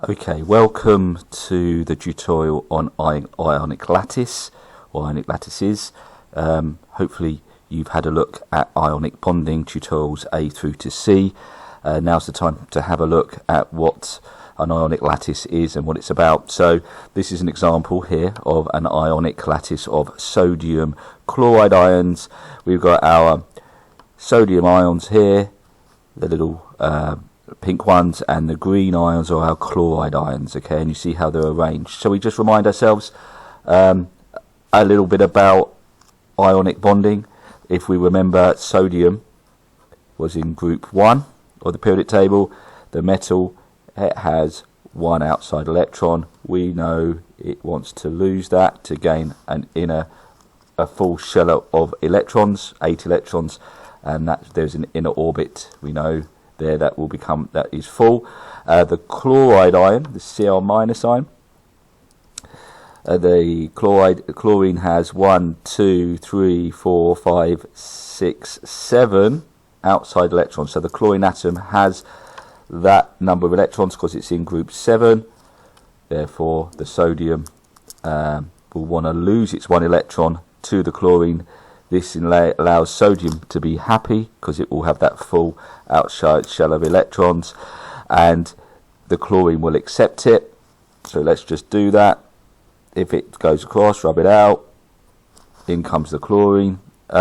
Okay, welcome to the tutorial on ionic lattice or ionic lattices. Hopefully you've had a look at ionic bonding tutorials A through to C. Now's the time to have a look at what an ionic lattice is and what it's about. So this is an example here of an ionic lattice of sodium chloride ions. We've got our sodium ions here, the little pink ones, and the green ions are our chloride ions. Okay, and you see how they're arranged. So we just remind ourselves a little bit about ionic bonding. If we remember, sodium was in group 1 of the periodic table. The metal, it has one outside electron. We know it wants to lose that to gain a full shell of electrons, 8 electrons, and that there's an inner orbit, we know there, that is full. The chloride ion, the Cl minus ion, the chlorine has 1, 2, 3, 4, 5, 6, 7 outside electrons. So the chlorine atom has that number of electrons because it's in group 7. Therefore the sodium will want to lose its 1 electron to the chlorine. This allows sodium to be happy because it will have that full outside shell of electrons, and the chlorine will accept it. So let's just do that. If it goes across, rub it out, in comes the chlorine,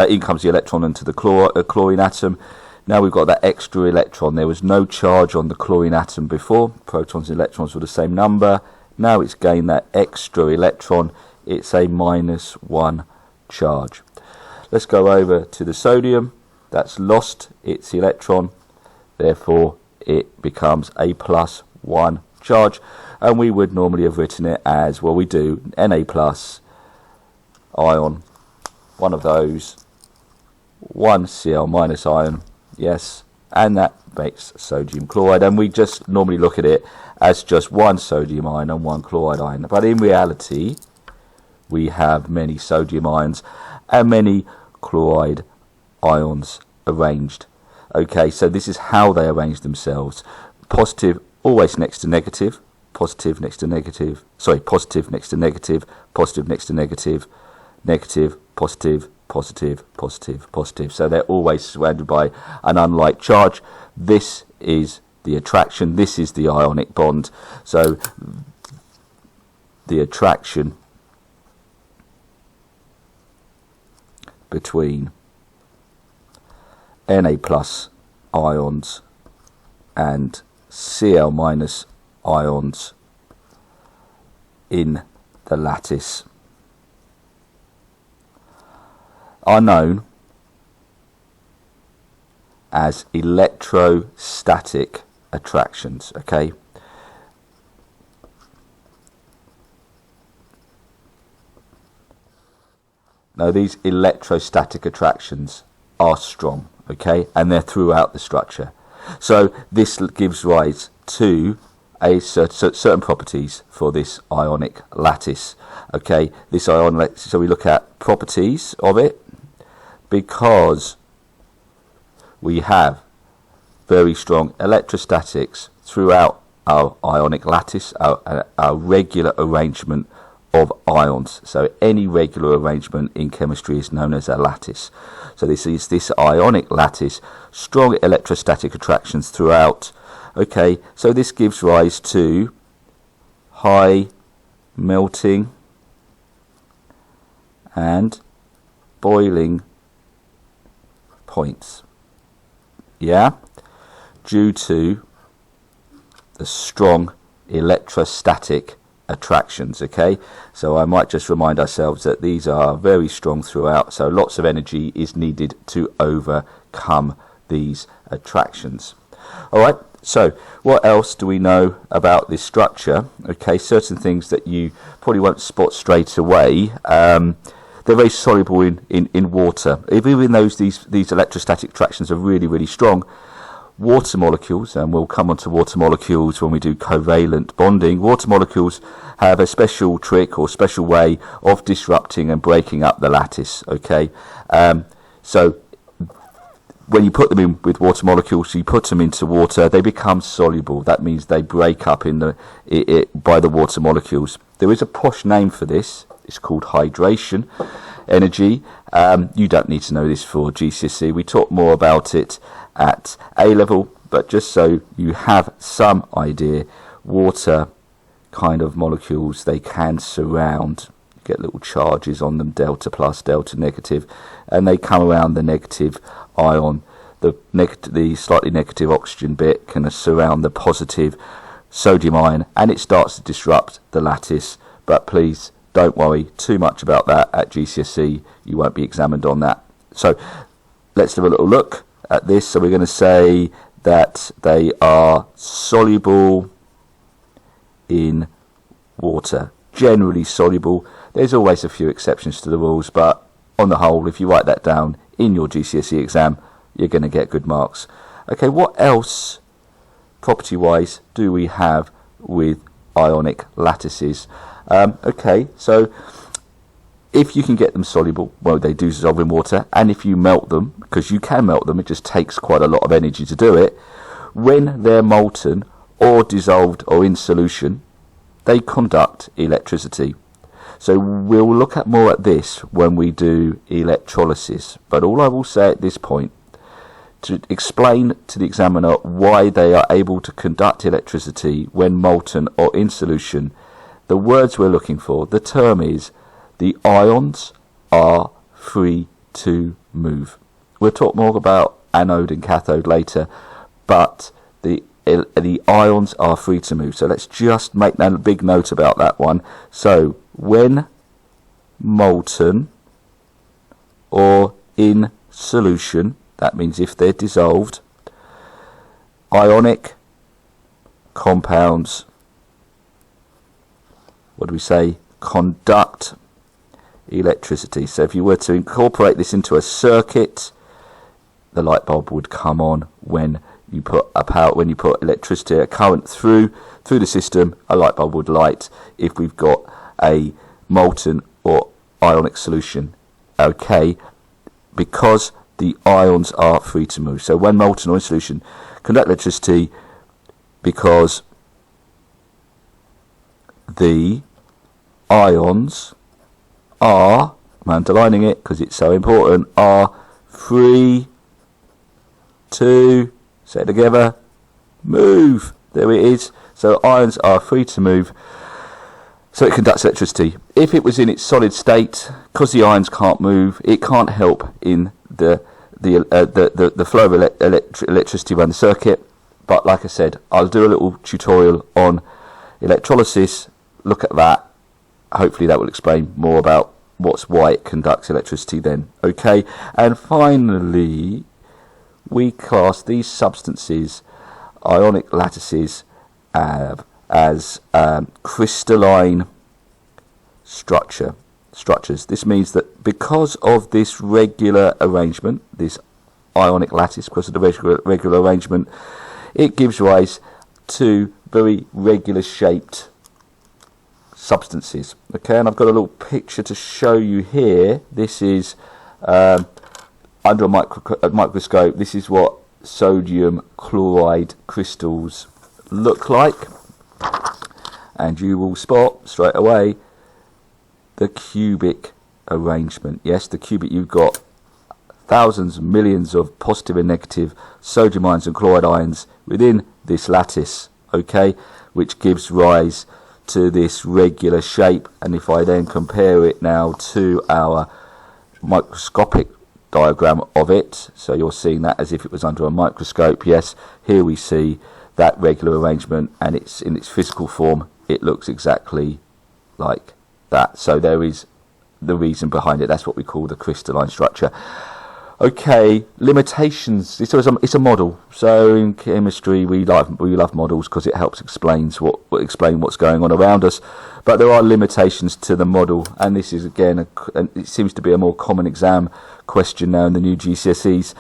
in comes the electron into the chlorine atom. Now we've got that extra electron. There was no charge on the chlorine atom before. Protons and electrons were the same number. Now it's gained that extra electron. It's a -1 charge. Let's go over to the sodium. That's lost its electron, therefore it becomes a +1 charge, and we would normally have written it as, well, we do, Na plus ion, one of those, 1 Cl minus ion, yes, and that makes sodium chloride, and we just normally look at it as just 1 sodium ion and 1 chloride ion. But in reality we have many sodium ions and many chloride ions arranged. Okay, so this is how they arrange themselves. Positive always next to negative, positive next to negative, sorry, positive next to negative, positive next to negative, negative, positive, positive, positive, positive. So they're always surrounded by an unlike charge. This is the attraction, this is the ionic bond. So the attraction between Na plus ions and Cl minus ions in the lattice are known as electrostatic attractions. Okay, now these electrostatic attractions are strong, okay, and they're throughout the structure. So this gives rise to a certain properties for this ionic lattice. Okay, this ionic lattice, so we look at properties of it, because we have very strong electrostatics throughout our ionic lattice, our regular arrangement of ions. So any regular arrangement in chemistry is known as a lattice. So this is this ionic lattice, strong electrostatic attractions throughout. Okay, so this gives rise to high melting and boiling points, yeah, due to the strong electrostatic attractions. Okay, so I might just remind ourselves that these are very strong throughout, so lots of energy is needed to overcome these attractions. Alright, so what else do we know about this structure? Okay, certain things that you probably won't spot straight away. They're very soluble in water. Even though these electrostatic attractions are really strong, water molecules, and we'll come on to water molecules when we do covalent bonding, water molecules have a special trick or special way of disrupting and breaking up the lattice. Okay, so when you put them in with water molecules, you put them into water, they become soluble. That means they break up in by the water molecules. There is a posh name for this. It's called hydration energy. You don't need to know this for GCSE. We talk more about it at A level, but just so you have some idea, water kind of molecules, they can surround, get little charges on them, delta plus, delta negative, and they come around the negative ion. The slightly negative oxygen bit can surround the positive sodium ion, and it starts to disrupt the lattice. But please don't worry too much about that at GCSE. You won't be examined on that. So let's have a little look at this. So we're going to say that they are soluble in water, generally soluble. There's always a few exceptions to the rules, but on the whole, if you write that down in your GCSE exam, you're going to get good marks. Okay, what else property-wise do we have with ionic lattices? Okay, so if you can get them soluble, well, they do dissolve in water, and if you melt them, because you can melt them, it just takes quite a lot of energy to do it. When they're molten or dissolved or in solution, they conduct electricity. So we'll look at more at this when we do electrolysis, but all I will say at this point, to explain to the examiner why they are able to conduct electricity when molten or in solution, the words we're looking for, the term is, the ions are free to move. We'll talk more about anode and cathode later, but the ions are free to move. So let's just make a big note about that one. So when molten or in solution, that means if they're dissolved, ionic compounds, what do we say, conduct electricity. So if you were to incorporate this into a circuit, the light bulb would come on when you put electricity, a current through the system. A light bulb would light if we've got a molten or ionic solution. Okay, because the ions are free to move. So when molten or in solution, conduct electricity because the ions are, I'm underlining it because it's so important, are free to, say it together, move. There it is. So ions are free to move, so it conducts electricity. If it was in its solid state, because the ions can't move, it can't help in the flow of electricity around the circuit. But like I said, I'll do a little tutorial on electrolysis. Look at that. Hopefully that will explain more about why it conducts electricity then. Okay, and finally we class these substances, ionic lattices, as crystalline structures. This means that because of this regular arrangement, this ionic lattice, because of the regular arrangement, it gives rise to very regular shaped substances. Okay, and I've got a little picture to show you here. This is under a microscope. This is what sodium chloride crystals look like, and you will spot straight away the cubic arrangement. Yes, the cubic, you've got thousands, millions of positive and negative sodium ions and chloride ions within this lattice, okay, which gives rise to this regular shape. And if I then compare it now to our microscopic diagram of it, so you're seeing that as if it was under a microscope, yes, here we see that regular arrangement, and it's in its physical form, it looks exactly like that. So there is the reason behind it. That's what we call the crystalline structure. Okay, limitations. It's a model. So in chemistry, we love models because it helps explain what's going on around us. But there are limitations to the model, and this is again it seems to be a more common exam question now in the new GCSEs.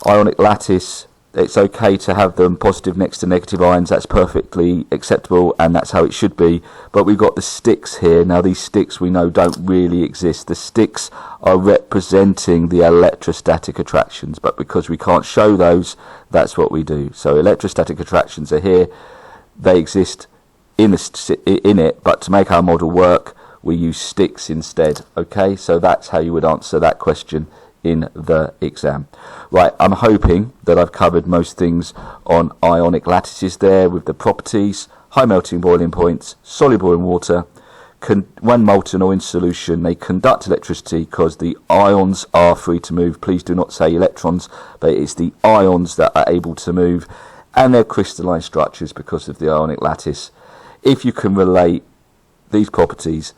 Ionic lattice it's okay to have them positive next to negative ions. That's perfectly acceptable, and that's how it should be. But we've got the sticks here. Now these sticks we know don't really exist. The sticks are representing the electrostatic attractions, but because we can't show those, that's what we do. So electrostatic attractions are here. They exist in it, but to make our model work, we use sticks instead. Okay, so that's how you would answer that question in the exam. Right, I'm hoping that I've covered most things on ionic lattices there, with the properties: high melting boiling points, soluble in water, when molten or in solution they conduct electricity because the ions are free to move. Please do not say electrons, but it's the ions that are able to move, and they're crystalline structures because of the ionic lattice. If you can relate these properties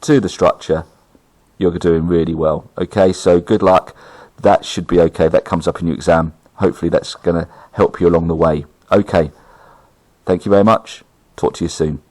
to the structure, you're doing really well. Okay, so good luck. That should be okay. That comes up in your exam. Hopefully that's going to help you along the way. Okay, thank you very much. Talk to you soon.